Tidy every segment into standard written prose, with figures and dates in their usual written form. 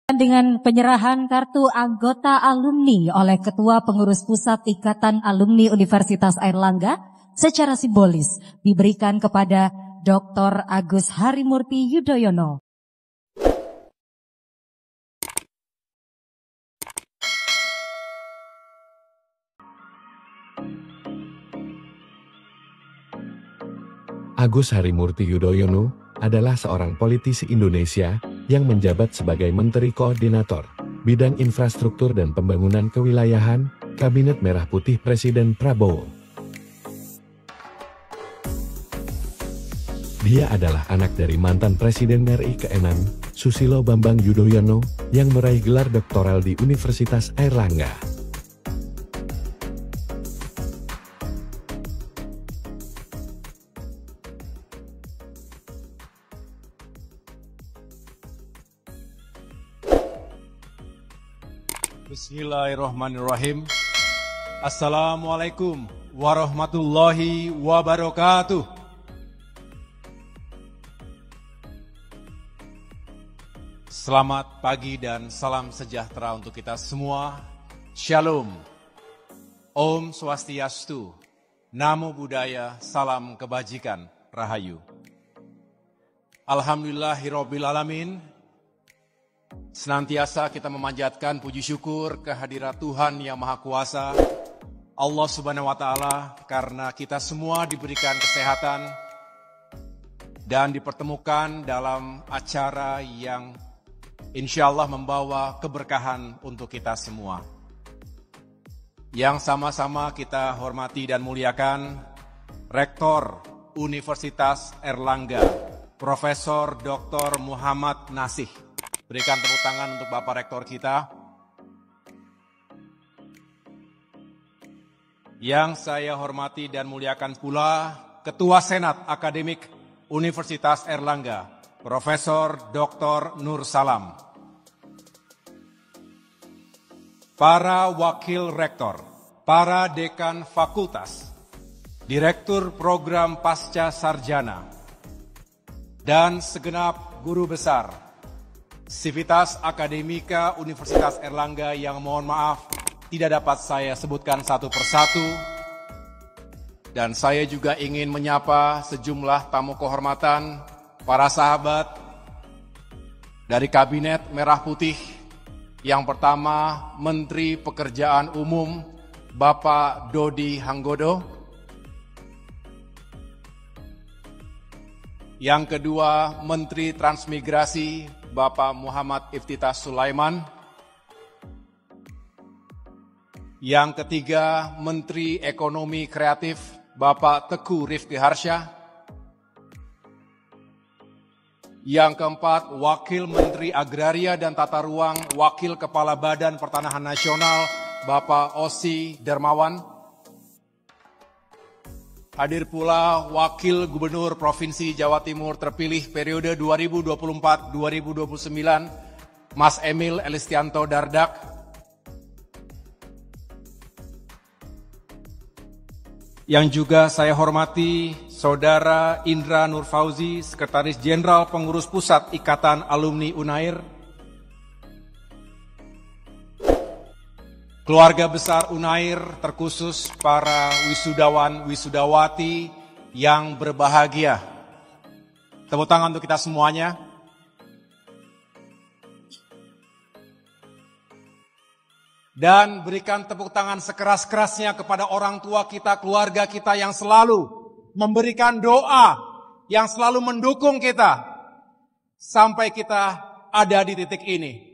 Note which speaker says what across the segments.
Speaker 1: Dengan penyerahan kartu anggota alumni oleh Ketua Pengurus Pusat Ikatan Alumni Universitas Airlangga secara simbolis diberikan kepada Dr. Agus Harimurti Yudhoyono.
Speaker 2: Agus Harimurti Yudhoyono adalah seorang politisi Indonesia yang menjabat sebagai Menteri Koordinator Bidang Infrastruktur dan Pembangunan Kewilayahan, Kabinet Merah Putih Presiden Prabowo. Dia adalah anak dari mantan Presiden RI ke-6, Susilo Bambang Yudhoyono, yang meraih gelar doktoral di Universitas Airlangga.
Speaker 3: Bismillahirrahmanirrahim. Assalamualaikum warahmatullahi wabarakatuh. Selamat pagi dan salam sejahtera untuk kita semua. Shalom. Om Swastiastu. Namo Buddhaya. Salam kebajikan. Rahayu. Alhamdulillahirabbil alamin. Senantiasa kita memanjatkan puji syukur kehadirat Tuhan Yang Maha Kuasa, Allah Subhanahu wa Ta'ala, karena kita semua diberikan kesehatan dan dipertemukan dalam acara yang insya Allah membawa keberkahan untuk kita semua. Yang sama-sama kita hormati dan muliakan Rektor Universitas Airlangga, Profesor Dr. Muhammad Nasih. Berikan tepuk tangan untuk Bapak Rektor kita. Yang saya hormati dan muliakan pula Ketua Senat Akademik Universitas Airlangga, Profesor Dr. Nur Salam. Para Wakil Rektor, para Dekan Fakultas, Direktur Program Pasca Sarjana, dan segenap guru besar Sivitas Akademika Universitas Airlangga yang mohon maaf tidak dapat saya sebutkan satu persatu. Dan saya juga ingin menyapa sejumlah tamu kehormatan, para sahabat dari Kabinet Merah Putih. Yang pertama, Menteri Pekerjaan Umum Bapak Dodi Hanggodo. Yang kedua, Menteri Transmigrasi Bapak Muhammad Iftitah Sulaiman. Yang ketiga, Menteri Ekonomi Kreatif Bapak Teguh Rifki Harsha. Yang keempat, Wakil Menteri Agraria dan Tata Ruang, Wakil Kepala Badan Pertanahan Nasional Bapak Osi Darmawan. Hadir pula Wakil Gubernur Provinsi Jawa Timur terpilih periode 2024-2029, Mas Emil Elistianto Dardak. Yang juga saya hormati Saudara Indra Nur Fauzi, Sekretaris Jenderal Pengurus Pusat Ikatan Alumni Unair. Keluarga besar Unair, terkhusus para wisudawan, wisudawati yang berbahagia. Tepuk tangan untuk kita semuanya. Dan berikan tepuk tangan sekeras-kerasnya kepada orang tua kita, keluarga kita yang selalu memberikan doa, yang selalu mendukung kita sampai kita ada di titik ini.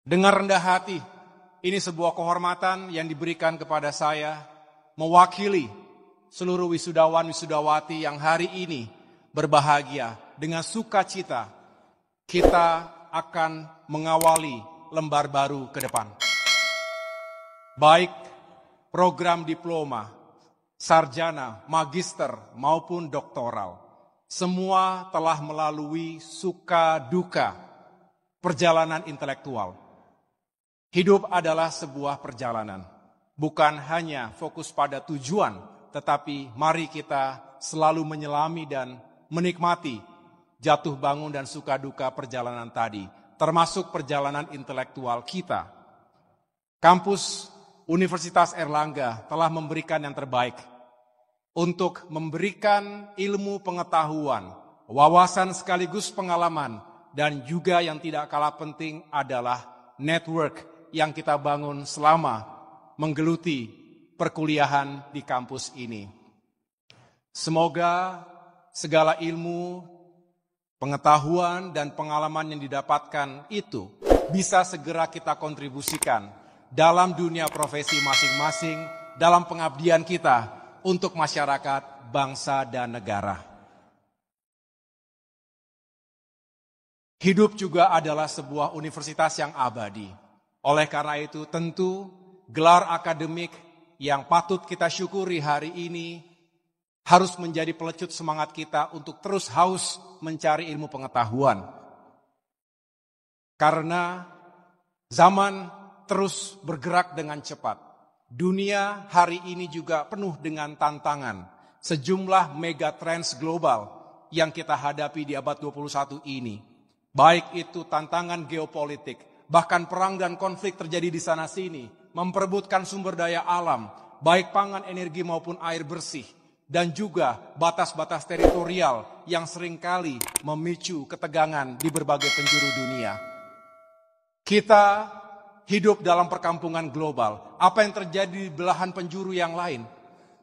Speaker 3: Dengan rendah hati, ini sebuah kehormatan yang diberikan kepada saya mewakili seluruh wisudawan-wisudawati yang hari ini berbahagia. Dengan sukacita, kita akan mengawali lembar baru ke depan. Baik program diploma, sarjana, magister maupun doktoral, semua telah melalui suka duka perjalanan intelektual. Hidup adalah sebuah perjalanan, bukan hanya fokus pada tujuan, tetapi mari kita selalu menyelami dan menikmati jatuh bangun dan suka duka perjalanan tadi, termasuk perjalanan intelektual kita. Kampus Universitas Airlangga telah memberikan yang terbaik untuk memberikan ilmu pengetahuan, wawasan sekaligus pengalaman, dan juga yang tidak kalah penting adalah network yang kita bangun selama menggeluti perkuliahan di kampus ini. Semoga segala ilmu, pengetahuan, dan pengalaman yang didapatkan itu bisa segera kita kontribusikan dalam dunia profesi masing-masing, dalam pengabdian kita untuk masyarakat, bangsa, dan negara. Hidup juga adalah sebuah universitas yang abadi. Oleh karena itu, tentu gelar akademik yang patut kita syukuri hari ini harus menjadi pelecut semangat kita untuk terus haus mencari ilmu pengetahuan. Karena zaman terus bergerak dengan cepat. Dunia hari ini juga penuh dengan tantangan. Sejumlah mega trends global yang kita hadapi di abad 21 ini. Baik itu tantangan geopolitik, bahkan perang dan konflik terjadi di sana-sini, memperebutkan sumber daya alam, baik pangan, energi maupun air bersih, dan juga batas-batas teritorial yang seringkali memicu ketegangan di berbagai penjuru dunia. Kita hidup dalam perkampungan global. Apa yang terjadi di belahan penjuru yang lain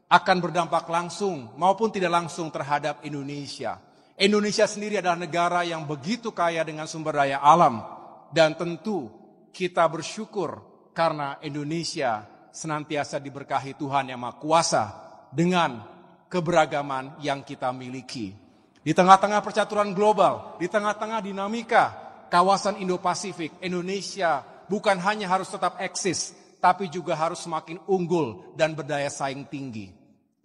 Speaker 3: akan berdampak langsung maupun tidak langsung terhadap Indonesia. Indonesia sendiri adalah negara yang begitu kaya dengan sumber daya alam. Dan tentu kita bersyukur karena Indonesia senantiasa diberkahi Tuhan Yang Maha Kuasa dengan keberagaman yang kita miliki. Di tengah-tengah percaturan global, di tengah-tengah dinamika kawasan Indo-Pasifik, Indonesia bukan hanya harus tetap eksis, tapi juga harus semakin unggul dan berdaya saing tinggi.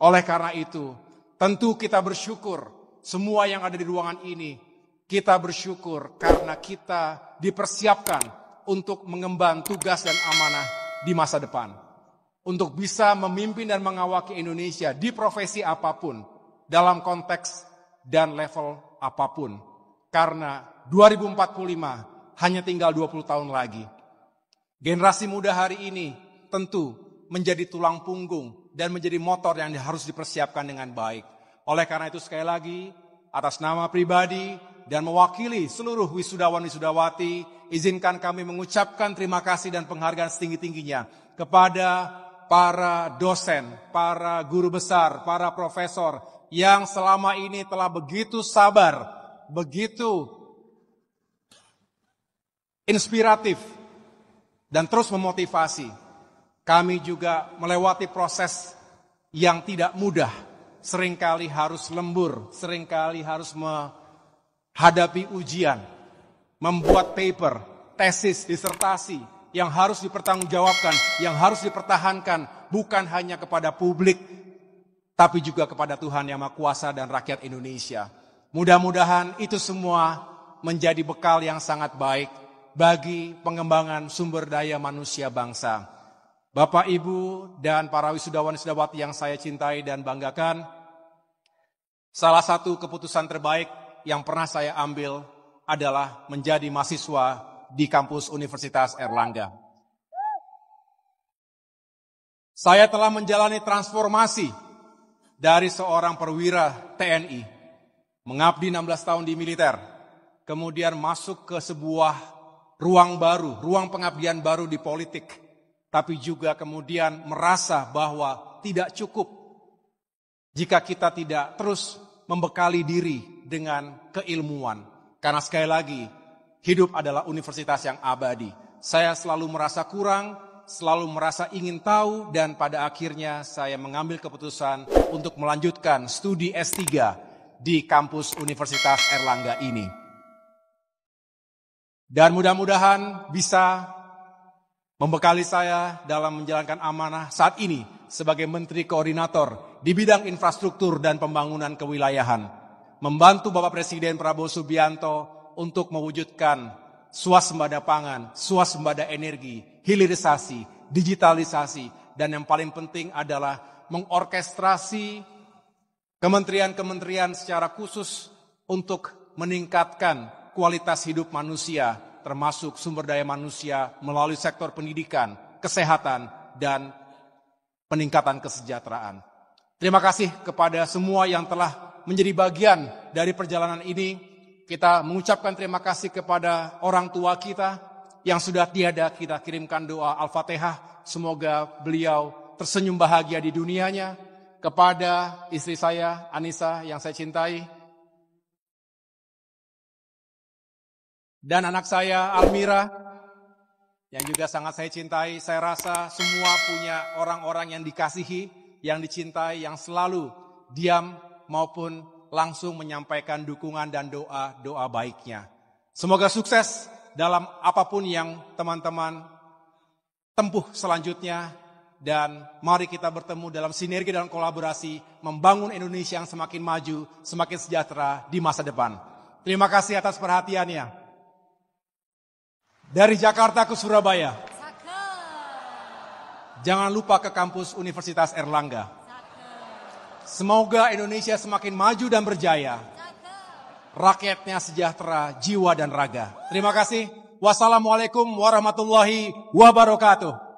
Speaker 3: Oleh karena itu, tentu kita bersyukur, semua yang ada di ruangan ini, kita bersyukur karena kita dipersiapkan untuk mengemban tugas dan amanah di masa depan. Untuk bisa memimpin dan mengawaki Indonesia di profesi apapun, dalam konteks dan level apapun. Karena 2045 hanya tinggal 20 tahun lagi. Generasi muda hari ini tentu menjadi tulang punggung dan menjadi motor yang harus dipersiapkan dengan baik. Oleh karena itu sekali lagi, atas nama pribadi dan mewakili seluruh wisudawan-wisudawati, izinkan kami mengucapkan terima kasih dan penghargaan setinggi-tingginya kepada para dosen, para guru besar, para profesor yang selama ini telah begitu sabar, begitu inspiratif, dan terus memotivasi. Kami juga melewati proses yang tidak mudah. Seringkali harus lembur, seringkali harus menghadapi ujian, membuat paper, tesis, disertasi yang harus dipertanggungjawabkan, yang harus dipertahankan bukan hanya kepada publik, tapi juga kepada Tuhan Yang Maha Kuasa dan rakyat Indonesia. Mudah-mudahan itu semua menjadi bekal yang sangat baik bagi pengembangan sumber daya manusia bangsa. Bapak, Ibu, dan para wisudawan-wisudawati yang saya cintai dan banggakan, salah satu keputusan terbaik yang pernah saya ambil adalah menjadi mahasiswa di kampus Universitas Airlangga. Saya telah menjalani transformasi dari seorang perwira TNI, mengabdi 16 tahun di militer, kemudian masuk ke sebuah ruang baru, ruang pengabdian baru di politik, tapi juga kemudian merasa bahwa tidak cukup jika kita tidak terus membekali diri dengan keilmuan. Karena sekali lagi, hidup adalah universitas yang abadi. Saya selalu merasa kurang, selalu merasa ingin tahu, dan pada akhirnya saya mengambil keputusan untuk melanjutkan studi S3 di kampus Universitas Airlangga ini. Dan mudah-mudahan bisa membekali saya dalam menjalankan amanah saat ini sebagai Menteri Koordinator di bidang infrastruktur dan pembangunan kewilayahan. Membantu Bapak Presiden Prabowo Subianto untuk mewujudkan swasembada pangan, swasembada energi, hilirisasi, digitalisasi, dan yang paling penting adalah mengorkestrasi kementerian-kementerian secara khusus untuk meningkatkan kualitas hidup manusia, termasuk sumber daya manusia melalui sektor pendidikan, kesehatan, dan peningkatan kesejahteraan. Terima kasih kepada semua yang telah menjadi bagian dari perjalanan ini. Kita mengucapkan terima kasih kepada orang tua kita yang sudah tiada, kita kirimkan doa Al-Fatihah. Semoga beliau tersenyum bahagia di dunianya. Kepada istri saya, Anissa, yang saya cintai. Dan anak saya, Almira, yang juga sangat saya cintai. Saya rasa semua punya orang-orang yang dikasihi, yang dicintai, yang selalu diam maupun langsung menyampaikan dukungan dan doa-doa baiknya. Semoga sukses dalam apapun yang teman-teman tempuh selanjutnya. Dan mari kita bertemu dalam sinergi dan kolaborasi membangun Indonesia yang semakin maju, semakin sejahtera di masa depan. Terima kasih atas perhatiannya. Dari Jakarta ke Surabaya. Jangan lupa ke kampus Universitas Airlangga. Semoga Indonesia semakin maju dan berjaya. Rakyatnya sejahtera, jiwa dan raga. Terima kasih. Wassalamualaikum warahmatullahi wabarakatuh.